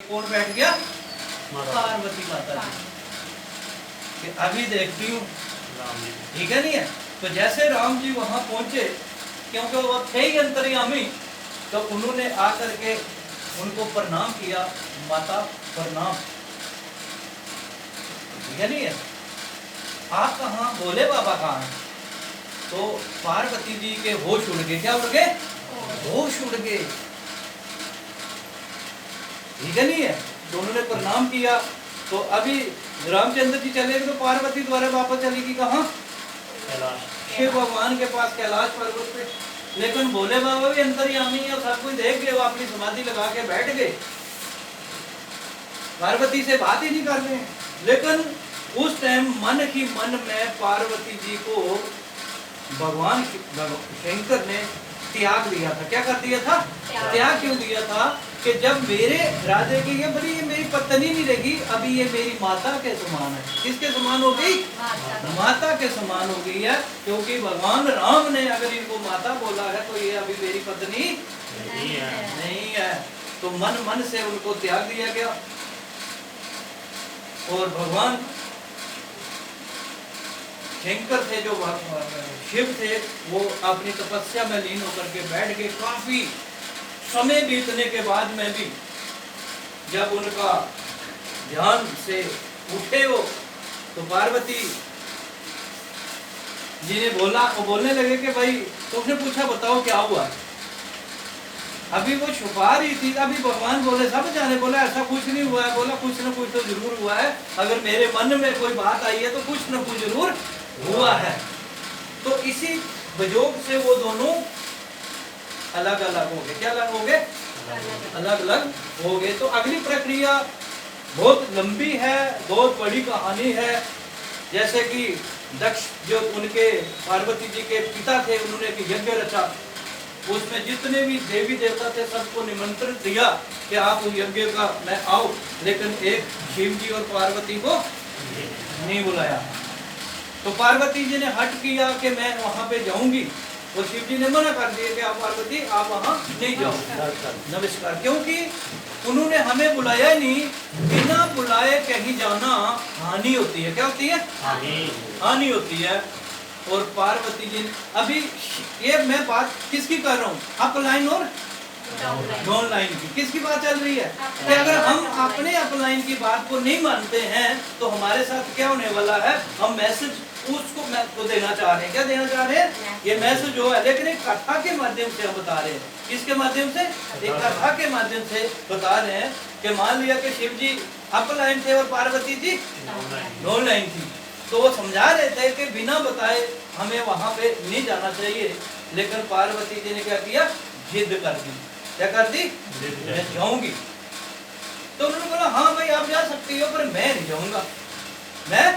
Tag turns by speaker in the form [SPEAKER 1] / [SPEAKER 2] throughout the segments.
[SPEAKER 1] कौन बैठ गया? पार्वती माता जी। कि अभी देखती हूँ, ठीक है नहीं है। तो जैसे राम जी वहां पहुंचे, क्योंकि वो थे ही अंतर्यामी, तो उन्होंने आकर के उनको प्रणाम किया, माता प्रणाम, ठीक है नहीं है। आप कहाँ? भोले बाबा कहाँ हैं? तो पार्वती जी के होश उड़ गए। क्या उड़ गए? होश उड़ गए, ठीक है नहीं है। तो उन्होंने प्रणाम किया। तो अभी रामचंद्र जी चले गए, तो पार्वती द्वारा वापस चलेगी कहाँ? शिव भगवान के पास, कैलाश पर्वत पे। लेकिन भोले बाबा भी अंतर्यामी है, सब कुछ देख गए, वो अपनी समाधि लगा के बैठ गए, पार्वती से बात ही नहीं कर रहे। लेकिन उस टाइम मन ही मन में पार्वती जी को भगवान शंकर ने त्याग दिया था। क्या कर दिया था? त्याग क्यों दिया था? कि जब मेरे राधे की ये बड़ी, ये मेरी पत्नी नहीं रहेगी, अभी ये मेरी माता के समान है। किसके समान हो गई? माता के समान हो गई है, क्योंकि भगवान राम ने अगर इनको माता बोला है तो ये अभी मेरी पत्नी नहीं है। तो मन मन से उनको त्याग दिया गया। और भगवान शंकर थे, जो शिव थे, वो अपनी तपस्या में लीन होकर के बैठ गए। काफी समय बीतने के बाद में भी जब उनका ध्यान से उठे वो, तो पार्वती जी ने बोला, वो बोलने लगे कि भाई, तो उसने पूछा बताओ क्या हुआ। अभी वो छुपा रही थी। अभी भगवान बोले, सब जाने, बोला ऐसा कुछ नहीं हुआ है। बोला कुछ न कुछ तो जरूर हुआ है, अगर मेरे मन में कोई बात आई है तो कुछ न कुछ जरूर हुआ है। तो इसी वियोग से वो दोनों अलग अलग हो गए। क्या अलग हो गए? अलग अलग हो गए। तो अगली प्रक्रिया बहुत लंबी है, बहुत बड़ी कहानी है। जैसे कि दक्ष, जो उनके पार्वती जी के पिता थे, उन्होंने एक यज्ञ रचा। उसमें जितने भी देवी देवता थे सबको निमंत्रण दिया कि आप उस यज्ञ का मैं आओ, लेकिन एक शिव जी और पार्वती को नहीं बुलाया। तो पार्वती जी ने हट किया कि मैं वहां पे जाऊंगी, और शिव जी ने मना कर दिया कि आप पार्वती आप वहां नहीं जाओ, नमस्कार। क्योंकि उन्होंने हमें बुलाया ही नहीं। बिना बुलाए कहीं जाना हानि होती है। क्या होती है? हानि होती है। और पार्वती जी ने, अभी ये मैं बात किसकी कर रहा हूँ? अपलाइन और डाउनलाइन की। किसकी बात चल रही है? कि अगर हम अपने अपलाइन की बात को नहीं मानते हैं तो हमारे साथ क्या होने वाला है? हम मैसेज उसको मैं तो देना चाह रहे हैं। क्या देना चाह रहे हैं? ये मैसेज जो है, लेकिन एक कथा के माध्यम से हम बता रहे हैं। किसके माध्यम से? एक कथा के माध्यम से बता रहे हैं कि मान लिया कि शिव जी अपलाइन थे और पार्वती जी डाउनलाइन थी। तो वो समझा रहे थे कि बिना बताए हमें वहां पे नहीं जाना चाहिए। लेकिन पार्वती जी ने क्या किया? जिद कर दी। क्या कर दी? मैं जाऊंगी। तो उन्होंने बोला हाँ भाई आप जा सकती हो, पर मैं नहीं जाऊंगा। मैं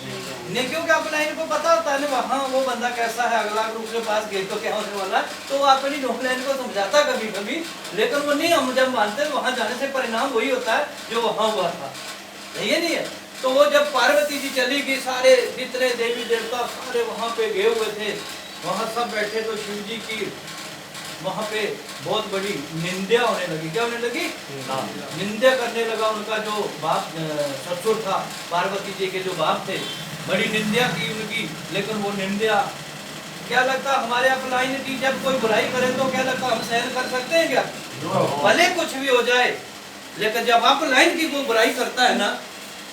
[SPEAKER 1] नहीं, क्योंकि अपलाइन को पता होता है ना वहाँ वो बंदा कैसा है, अगला ग्रुप के पास गए तो क्या होने वाला है। तो वो अपनी डाउनलाइन को समझाता कभी कभी, लेकिन वो नहीं, हम जब मानते वहां जाने से परिणाम वही होता है जो वहां हुआ था। ये नहीं है। तो वो जब पार्वती जी चली गई, सारे जितने देवी देवता सारे वहां पे गए हुए थे, वहां सब बैठे, तो शिव जी की वहां पे बहुत बड़ी निंदा होने लगी। क्या होने लगी? निंदा करने लगा उनका जो बाप ससुर था, पार्वती जी के जो बाप थे, बड़ी निंदा की उनकी। लेकिन वो निंदा, क्या लगता हमारे अपलाइन की जब कोई बुराई करे तो क्या लगता हम सहन कर सकते हैं क्या? भले कुछ भी हो जाए, लेकिन जब अपलाइन की कोई बुराई करता है ना,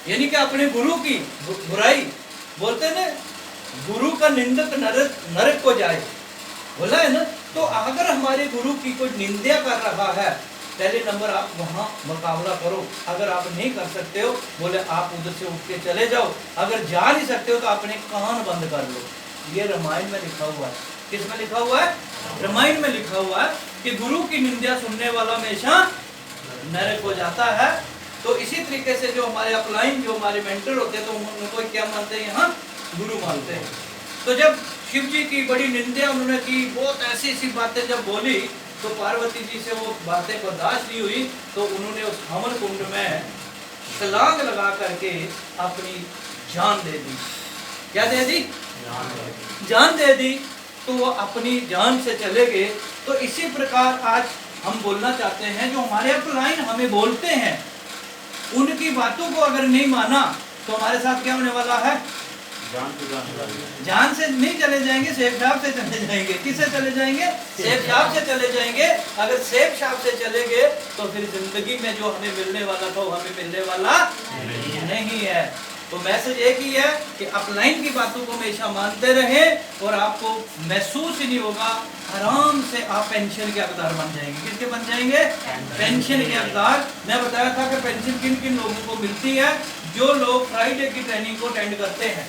[SPEAKER 1] यानी कि अपने गुरु की बुराई, बोलते ना गुरु का निंदक नरक को जाए, बोला है ना। तो अगर हमारे गुरु की कोई निंदा कर रहा है, पहले नंबर आप वहां मुकाबला करो। अगर आप नहीं कर सकते हो, बोले आप उधर से उठ के चले जाओ। अगर जा नहीं सकते हो तो अपने कान बंद कर लो। ये रामायण में लिखा हुआ है। किस में लिखा हुआ है? रामायण में लिखा हुआ है कि गुरु की निंदा सुनने वाला हमेशा नरक हो जाता है। तो इसी तरीके से जो हमारे अपलाइन, जो हमारे मेंटर होते हैं, तो उनको क्या मानते हैं? यहाँ गुरु मानते हैं। तो जब शिव जी की बड़ी निंदा उन्होंने की, बहुत ऐसी ऐसी बातें जब बोली, तो पार्वती जी से वो बातें बर्दाश्त नहीं हुई। तो उन्होंने उस हवन कुंड में छलांग लगा करके अपनी जान दे दी। क्या दे दी? जान दे दी। तो वो अपनी जान से चले गए। तो इसी प्रकार आज हम बोलना चाहते हैं, जो हमारे अपलाइन हमें बोलते हैं की बातों को अगर नहीं माना तो हमारे साथ क्या होने वाला है? जान से नहीं चले जाएंगे, सेब शाब से चले जाएंगे। किससे चले जाएंगे? सेब शाब से चले जाएंगे। अगर सेब शाब से चले गए तो फिर जिंदगी में जो हमें मिलने वाला था वो हमें मिलने वाला नहीं है। तो मैसेज एक ही है कि अपलाइन की बातों को हमेशा मानते रहें और आपको महसूस ही नहीं होगा, आराम से आप पेंशन के हकदार बन जाएंगे। किसके बन जाएंगे? पेंशन के हकदार। मैं बताया था कि पेंशन किन किन लोगों को मिलती है? जो लोग फ्राइडे की ट्रेनिंग को अटेंड करते हैं,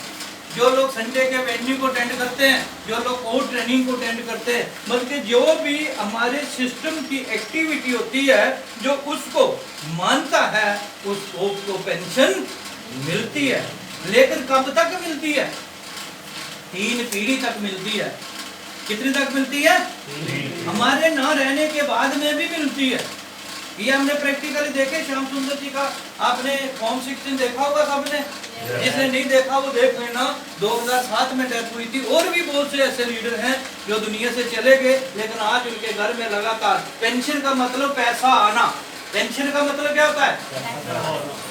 [SPEAKER 1] जो लोग संडे के वेन्यू को अटेंड करते हैं, जो लोग कोर ट्रेनिंग को अटेंड करते हैं, बल्कि जो भी हमारे सिस्टम की एक्टिविटी होती है जो उसको मानता है उसको पेंशन मिलती है। लेकिन कब तक मिलती है? 3 पीढ़ी तक मिलती है। कितनी तक मिलती है? हमारे ना रहने के बाद में भी मिलती है। ये हमने प्रैक्टिकली देखे। श्याम सुंदर जी का आपने फॉर्म 16 देखा होगा सबने। जिसने नहीं देखा वो देख लेना। 2007 में डेथ हुई थी। और भी बहुत से ऐसे लीडर हैं जो दुनिया से चले गए, लेकिन आज उनके घर में लगातार पेंशन का मतलब पैसा आना। पेंशन का मतलब क्या होता है?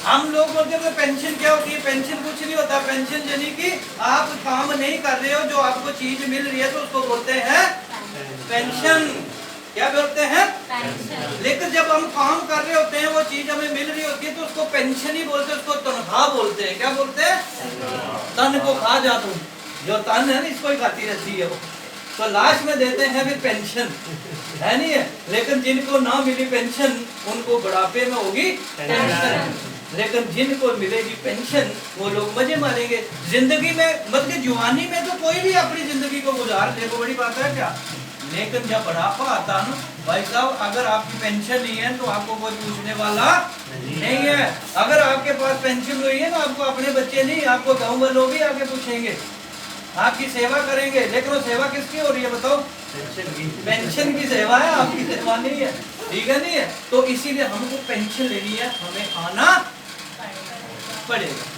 [SPEAKER 1] हम लोग बोलते हैं पेंशन क्या होती है? पेंशन कुछ नहीं होता। पेंशन यानी कि आप काम नहीं कर रहे हो, जो आपको चीज मिल रही है तो उसको बोलते हैं पेंशन। क्या बोलते हैं? लेकिन जब हम काम कर रहे होते हैं, वो चीज हमें मिल रही होती है तो उसको पेंशन ही बोलते हैं, उसको तनख्वाह बोलते हैं। क्या बोलते हैं? तन को खा जा तुम, जो तन है ना इसको ही खाती रहती है वो, तो लास्ट में देते हैं फिर पेंशन, है नहीं है? लेकिन जिनको ना मिली पेंशन उनको बुढ़ापे में होगी पेंशन, लेकिन जिनको मिलेगी पेंशन वो लोग मजे मारेंगे जिंदगी में। मतलब जवानी में तो कोई भी अपनी जिंदगी को गुजार ले, वो बड़ी बात है क्या? लेकिन जब बुढ़ापा आता ना भाई साहब, अगर आपकी पेंशन नहीं है तो आपको कोई पूछने वाला नहीं है। अगर आपके पास पेंशन हुई है ना, आपको अपने बच्चे नहीं, आपको गाँव वाले लोग भी आगे पूछेंगे, आपकी सेवा करेंगे। लेकिन वो सेवा किसकी हो रही है बताओ? पेंशन की सेवा है, आपकी सेवा नहीं है। ठीक है नहीं है? तो इसीलिए हमको पेंशन लेनी है, हमें आना पड़ेगा।